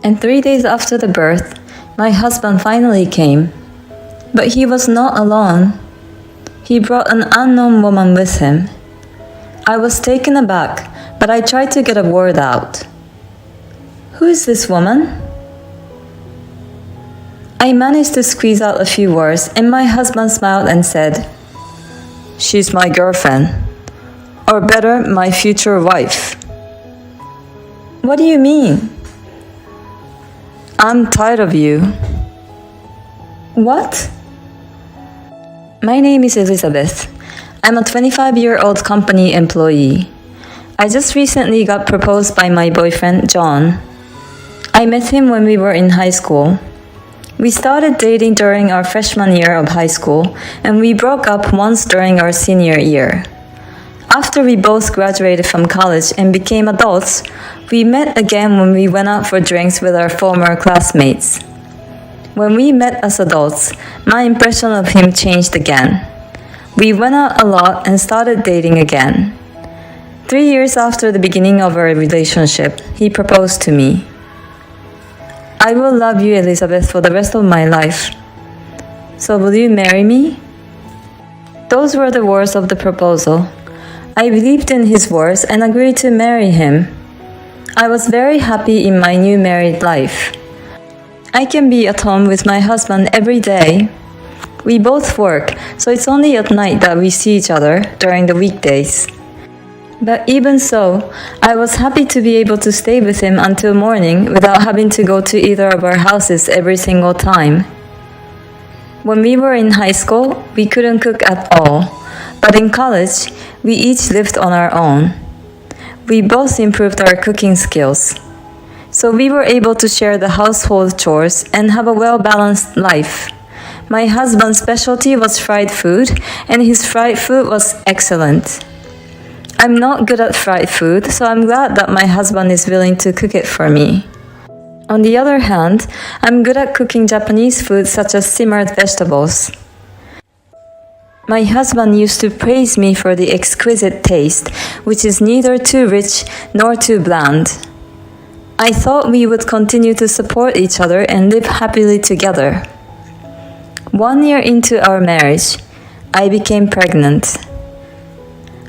And 3 days after the birth, my husband finally came. But he was not alone. He brought an unknown woman with him. I was taken aback, but I tried to get a word out. "Who is this woman?" I managed to squeeze out a few words, and my husband smiled and said, "She's my girlfriend. Or better, my future wife." "What do you mean?" "I'm tired of you." "What?" My name is Elizabeth. I'm a 25-year-old company employee. I just recently got proposed by my boyfriend, John. I met him when we were in high school. We started dating during our freshman year of high school, and we broke up once during our senior year. After we both graduated from college and became adults, we met again when we went out for drinks with our former classmates. When we met as adults, my impression of him changed again. We went out a lot and started dating again. 3 years after the beginning of our relationship, he proposed to me. "I will love you, Elizabeth, for the rest of my life. So will you marry me?" Those were the words of the proposal. I believed in his words and agreed to marry him. I was very happy in my new married life. I can be at home with my husband every day. We both work, so it's only at night that we see each other during the weekdays. But even so, I was happy to be able to stay with him until morning without having to go to either of our houses every single time. When we were in high school, we couldn't cook at all, but in college, we each lived on our own. We both improved our cooking skills. So we were able to share the household chores and have a well-balanced life. My husband's specialty was fried food, and his fried food was excellent. I'm not good at fried food, so I'm glad that my husband is willing to cook it for me. On the other hand, I'm good at cooking Japanese food such as simmered vegetables. My husband used to praise me for the exquisite taste, which is neither too rich nor too bland. I thought we would continue to support each other and live happily together. 1 year into our marriage, I became pregnant.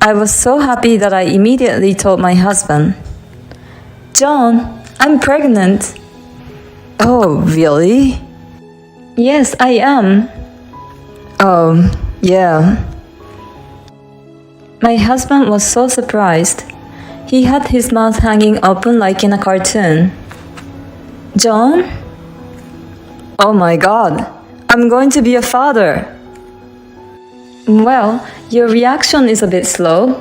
I was so happy that I immediately told my husband, "John, I'm pregnant." "Oh, really?" "Yes, I am." Yeah. My husband was so surprised. He had his mouth hanging open like in a cartoon. "John?" "Oh my God, I'm going to be a father." "Well, your reaction is a bit slow."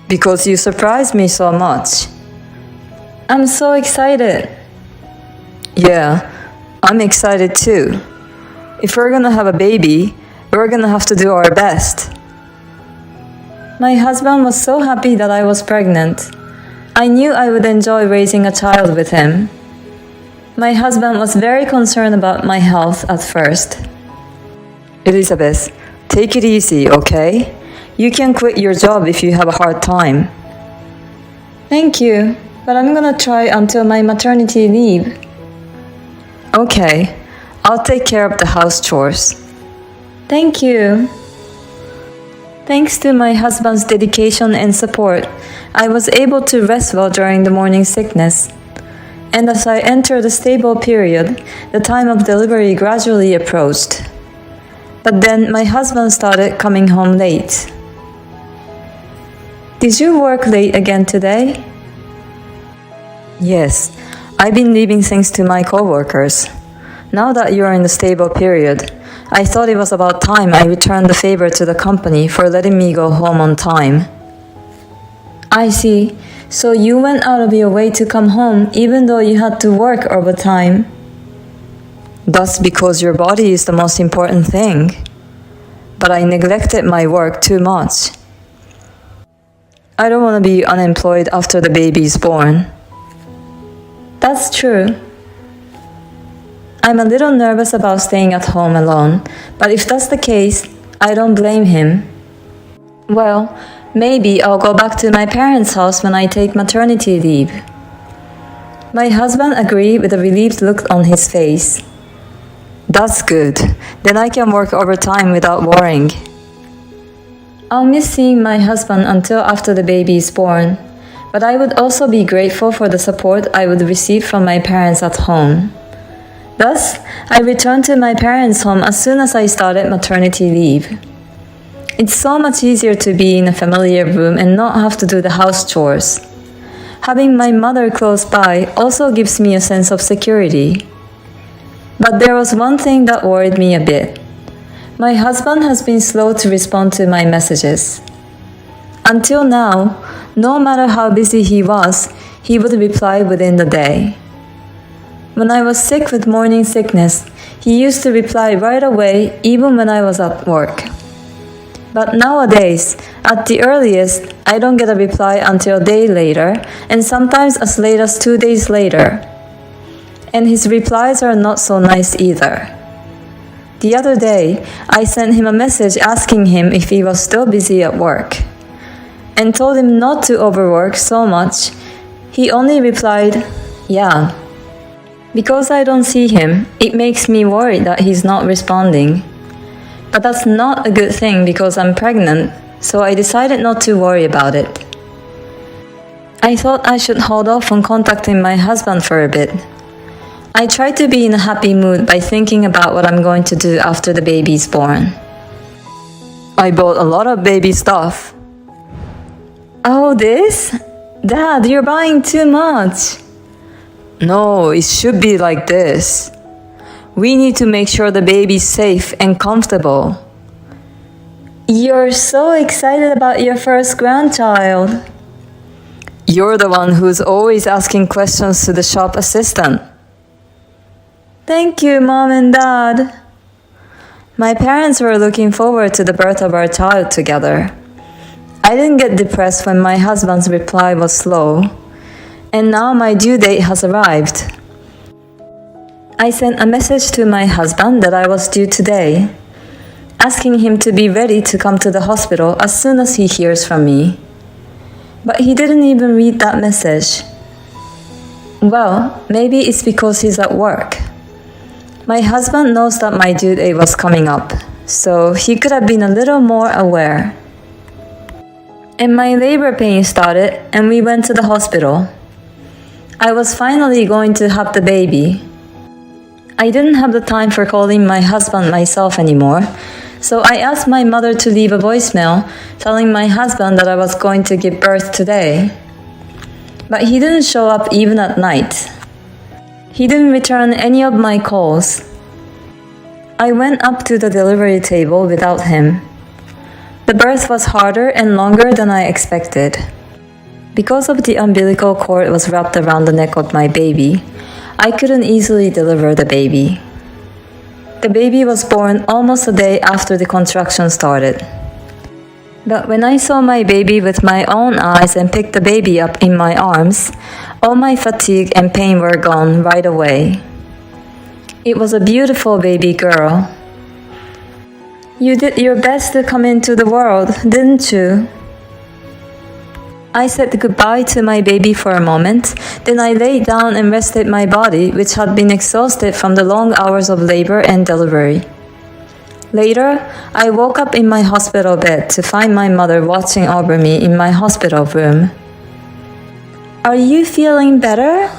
"Because you surprised me so much." "I'm so excited." "Yeah, I'm excited too. If we're gonna have a baby, we're gonna have to do our best." My husband was so happy that I was pregnant. I knew I would enjoy raising a child with him. My husband was very concerned about my health at first. "Elizabeth, take it easy, okay? You can quit your job if you have a hard time." "Thank you, but I'm gonna try until my maternity leave." "Okay, I'll take care of the house chores." "Thank you." Thanks to my husband's dedication and support, I was able to rest well during the morning sickness. And as I entered the stable period, the time of delivery gradually approached. But then my husband started coming home late. "Did you work late again today?" "Yes, I've been leaving things to my coworkers. Now that you're in the stable period, I thought it was about time I returned the favor to the company for letting me go home on time." "I see. So you went out of your way to come home even though you had to work overtime." "That's because your body is the most important thing. But I neglected my work too much. I don't want to be unemployed after the baby is born." "That's true. I'm a little nervous about staying at home alone, but if that's the case, I don't blame him. Well, maybe I'll go back to my parents' house when I take maternity leave." My husband agreed with a relieved look on his face. That's good. Then I can work overtime without worrying. I'll miss seeing my husband until after the baby is born, but I would also be grateful for the support I would receive from my parents at home. Thus, I returned to my parents' home as soon as I started maternity leave. It's so much easier to be in a familiar room and not have to do the house chores. Having my mother close by also gives me a sense of security. But there was one thing that worried me a bit. My husband has been slow to respond to my messages. Until now, no matter how busy he was, he would reply within the day. When I was sick with morning sickness, he used to reply right away even when I was at work. But nowadays, at the earliest, I don't get a reply until a day later, and sometimes as late as 2 days later. And his replies are not so nice either. The other day, I sent him a message asking him if he was still busy at work, and told him not to overwork so much. He only replied, "Yeah." Because I don't see him, it makes me worried that he's not responding. But that's not a good thing because I'm pregnant, so I decided not to worry about it. I thought I should hold off on contacting my husband for a bit. I try to be in a happy mood by thinking about what I'm going to do after the baby's born. I bought a lot of baby stuff. Oh, this? Dad, you're buying too much. No, it should be like this. We need to make sure the baby's safe and comfortable. You're so excited about your first grandchild. You're the one who's always asking questions to the shop assistant. Thank you, Mom and Dad. My parents were looking forward to the birth of our child together. I didn't get depressed when my husband's reply was slow, and now my due date has arrived. I sent a message to my husband that I was due today, asking him to be ready to come to the hospital as soon as he hears from me. But he didn't even read that message. Well, maybe it's because he's at work. My husband knows that my due date was coming up, so he could have been a little more aware. And my labor pain started, and we went to the hospital. I was finally going to have the baby. I didn't have the time for calling my husband myself anymore, so I asked my mother to leave a voicemail telling my husband that I was going to give birth today. But he didn't show up even at night. He didn't return any of my calls. I went up to the delivery table without him. The birth was harder and longer than I expected. Because of the umbilical cord was wrapped around the neck of my baby, I couldn't easily deliver the baby. The baby was born almost a day after the contraction started. But when I saw my baby with my own eyes and picked the baby up in my arms, all my fatigue and pain were gone right away. It was a beautiful baby girl. You did your best to come into the world, didn't you? I said goodbye to my baby for a moment, then I lay down and rested my body, which had been exhausted from the long hours of labor and delivery. Later, I woke up in my hospital bed to find my mother watching over me in my hospital room. Are you feeling better?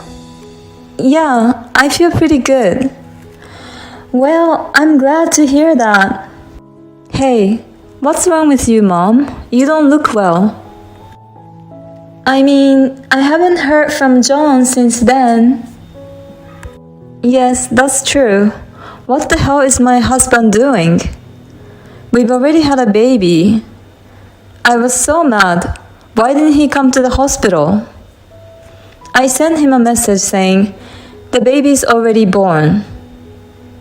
Yeah, I feel pretty good. Well, I'm glad to hear that. Hey, what's wrong with you, Mom? You don't look well. I mean, I haven't heard from John since then. Yes, that's true. What the hell is my husband doing? We've already had a baby. I was so mad. Why didn't he come to the hospital? I sent him a message saying, "The baby's already born."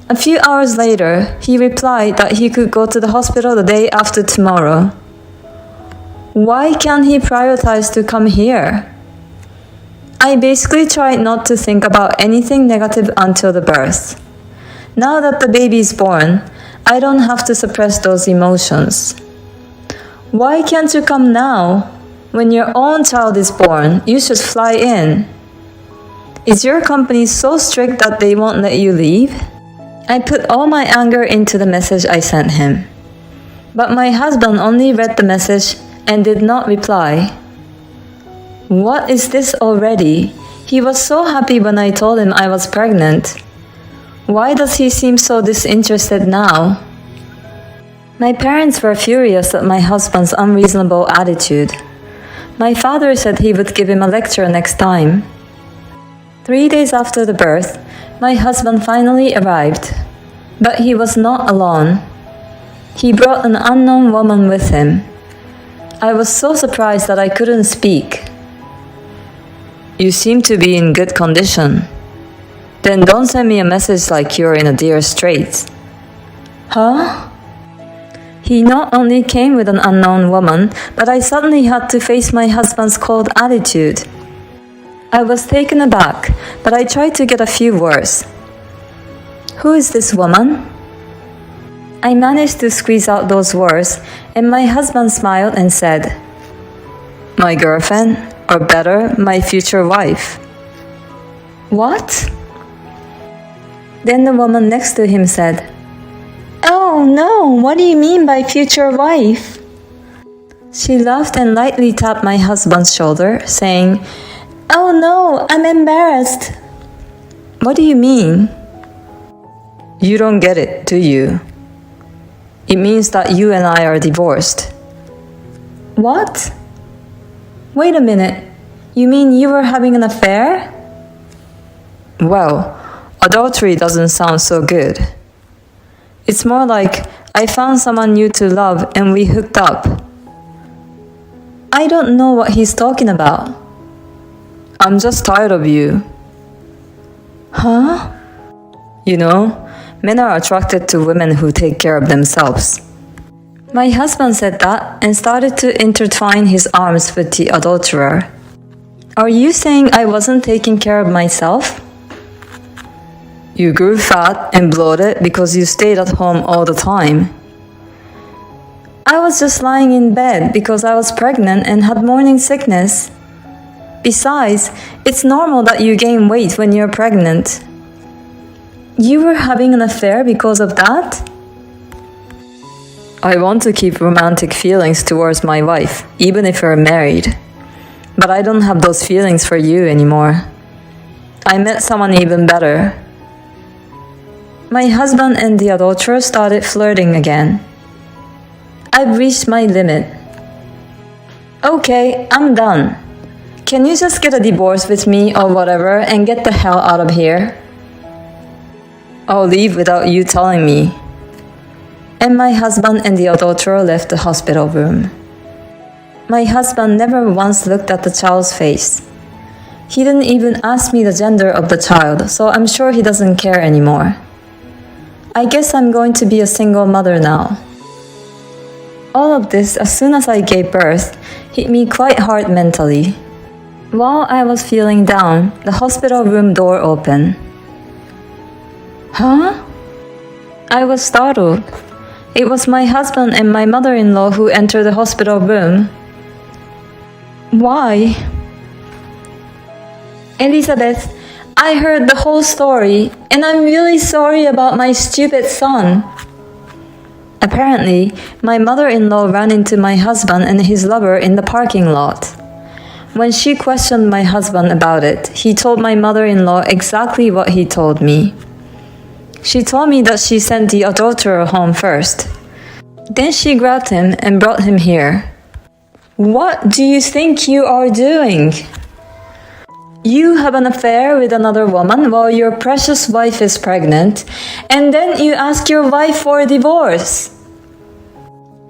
A few hours later, he replied that he could go to the hospital the day after tomorrow. Why can't he prioritize to come here? I basically tried not to think about anything negative until the birth. Now that the baby is born, I don't have to suppress those emotions. Why can't you come now? When your own child is born, you should fly in. Is your company so strict that they won't let you leave? I put all my anger into the message I sent him. But my husband only read the message and did not reply. What is this already? He was so happy when I told him I was pregnant. Why does he seem so disinterested now? My parents were furious at my husband's unreasonable attitude. My father said he would give him a lecture next time. 3 days after the birth, my husband finally arrived, but he was not alone. He brought an unknown woman with him. I was so surprised that I couldn't speak. You seem to be in good condition. Then don't send me a message like you're in a dire straits. Huh? He not only came with an unknown woman, but I suddenly had to face my husband's cold attitude. I was taken aback, but I tried to get a few words. Who is this woman? I managed to squeeze out those words, and my husband smiled and said, My girlfriend, or better, my future wife. What? Then the woman next to him said, Oh no, what do you mean by future wife? She laughed and lightly tapped my husband's shoulder, saying, Oh no, I'm embarrassed. What do you mean? You don't get it, do you? It means that you and I are divorced. What? Wait a minute. You mean you were having an affair? Well, adultery doesn't sound so good. It's more like I found someone new to love and we hooked up. I don't know what he's talking about. I'm just tired of you. Huh? You know, men are attracted to women who take care of themselves. My husband said that and started to intertwine his arms with the adulterer. Are you saying I wasn't taking care of myself? You grew fat and bloated because you stayed at home all the time. I was just lying in bed because I was pregnant and had morning sickness. Besides, it's normal that you gain weight when you're pregnant. You were having an affair because of that? I want to keep romantic feelings towards my wife, even if we're married. But I don't have those feelings for you anymore. I met someone even better. My husband and the adulterer started flirting again. I've reached my limit. Okay, I'm done. Can you just get a divorce with me or whatever and get the hell out of here? I'll leave without you telling me. And my husband and the adulterer left the hospital room. My husband never once looked at the child's face. He didn't even ask me the gender of the child, so I'm sure he doesn't care anymore. I guess I'm going to be a single mother now. All of this, as soon as I gave birth, hit me quite hard mentally. While I was feeling down, the hospital room door opened. Huh? I was startled. It was my husband and my mother-in-law who entered the hospital room. Why? Elizabeth, I heard the whole story, and I'm really sorry about my stupid son. Apparently, my mother-in-law ran into my husband and his lover in the parking lot. When she questioned my husband about it, he told my mother-in-law exactly what he told me. She told me that she sent the adulterer home first. Then she grabbed him and brought him here. What do you think you are doing? You have an affair with another woman while your precious wife is pregnant, and then you ask your wife for a divorce.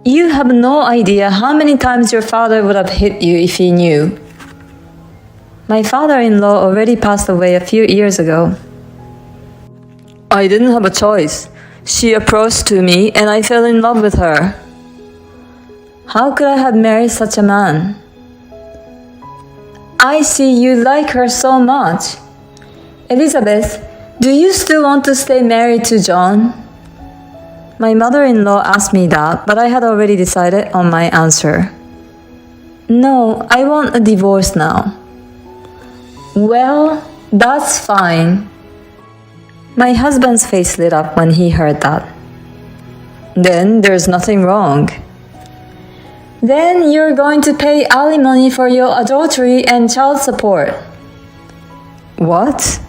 You have no idea how many times your father would have hit you if he knew. My father-in-law already passed away a few years ago. I didn't have a choice. She approached to me and I fell in love with her. How could I have married such a man? I see you like her so much. Elizabeth, do you still want to stay married to John? My mother-in-law asked me that, but I had already decided on my answer. No, I want a divorce now. Well, That's fine. My husband's face lit up when he heard that. Then there's nothing wrong. Then you're going to pay alimony for your adultery and child support. What?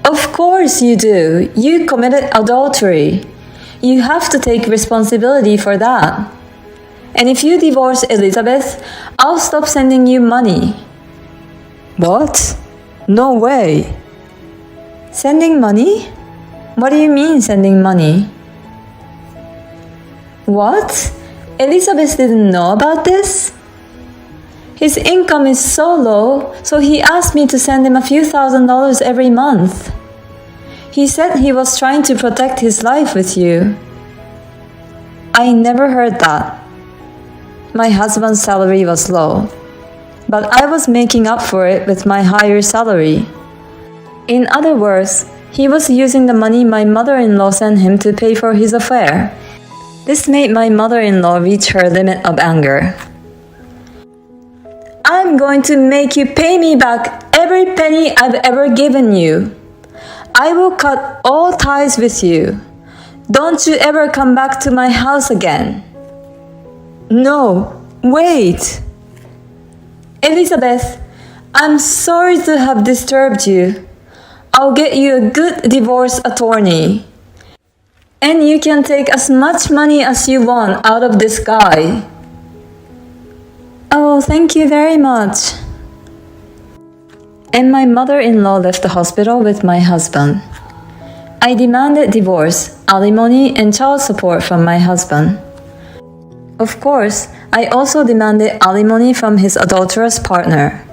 Of course you do. You committed adultery. You have to take responsibility for that. And if you divorce Elizabeth, I'll stop sending you money. What? No way. Sending money? What do you mean sending money? What? Elizabeth didn't know about this? His income is so low, so he asked me to send him a few $1,000s every month. He said he was trying to protect his life with you. I never heard that. My husband's salary was low, but I was making up for it with my higher salary. In other words, he was using the money my mother-in-law sent him to pay for his affair. This made my mother-in-law reach her limit of anger. I'm going to make you pay me back every penny I've ever given you. I will cut all ties with you. Don't you ever come back to my house again. No, wait. Elizabeth, I'm sorry to have disturbed you. I'll get you a good divorce attorney. And you can take as much money as you want out of this guy. Oh, thank you very much. And my mother-in-law left the hospital with my husband. I demanded divorce, alimony, and child support from my husband. Of course, I also demanded alimony from his adulterous partner.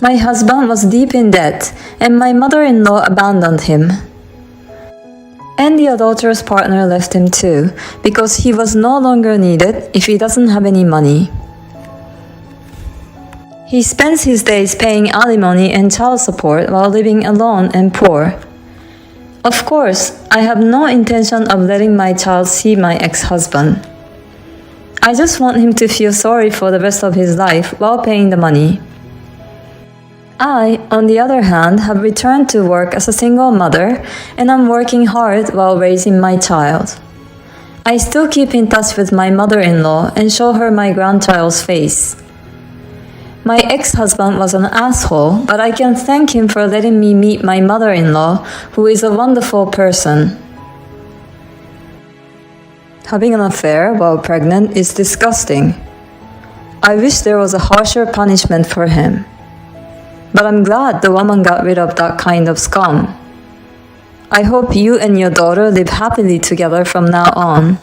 My husband was deep in debt, and my mother-in-law abandoned him. And the adulterous partner left him too, because he was no longer needed if he doesn't have any money. He spends his days paying alimony and child support while living alone and poor. Of course, I have no intention of letting my child see my ex-husband. I just want him to feel sorry for the rest of his life while paying the money. I, on the other hand, have returned to work as a single mother, and I'm working hard while raising my child. I still keep in touch with my mother-in-law and show her my grandchild's face. My ex-husband was an asshole, but I can thank him for letting me meet my mother-in-law, who is a wonderful person. Having an affair while pregnant is disgusting. I wish there was a harsher punishment for him. But I'm glad the woman got rid of that kind of scum. I hope you and your daughter live happily together from now on.